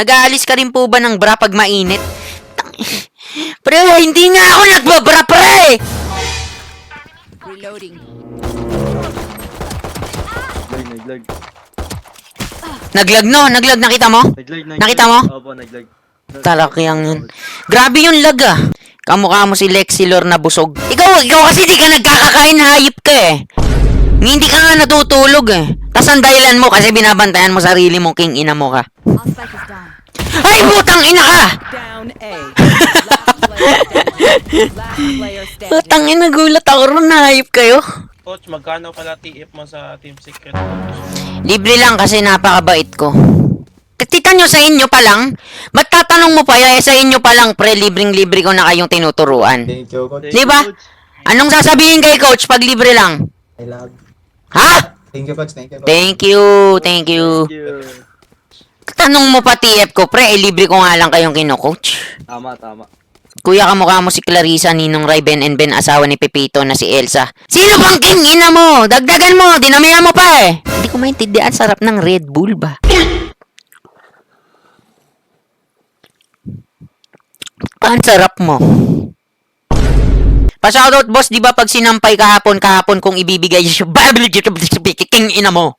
Nag-aalis ka rin po ba ng bra pag mainit? Pre, hindi nga ako nagbabra, pre! Reloading. Naglag. Naglag no? Naglag, nakita mo? Nakita mo? Opo, naglag. Talakyang yun. Grabe yung lag ah. Kamukha mo si Lexilor na busog. Ikaw kasi di ka nagkakakain, hayop ka eh. Hindi ka nga natutulog eh. Tas ang dahilan mo kasi binabantayan mo sarili mo, king ina mo ka. Our spike is down. Ay, putang ina ka! Down A. Last player standing. Putang ina, gulat ako ron, hayop kayo. Coach, magkano pala TF mo sa Team Secret? Libre lang kasi napakabait ko. Kita nyo sa inyo pa lang? Ba't tatanong mo pa sa inyo pa lang, pre, libreng-libre ko na kayong tinuturuan? Thank you, coach. Di ba? Anong sasabihin kay coach pag libre lang? I love. Ha? Thank you, coach. Thank you, coach. Thank you. Thank you. Tanong mo pa TF ko, pre, libre ko nga lang kayong kino-coach. Tama. Kuya, kamukha mo si Clarissa, Ninong Ray, Ben and Ben, asawa ni Pepito na si Elsa. Sino bang king ina mo? Dagdagan mo, dinamihan mo pa eh. Hindi ko maintindihan, sarap ng Red Bull ba? Ang sarap mo. Pa-shoutout boss, di ba pag sinampay kahapon kung ibibigay siya, king ina mo.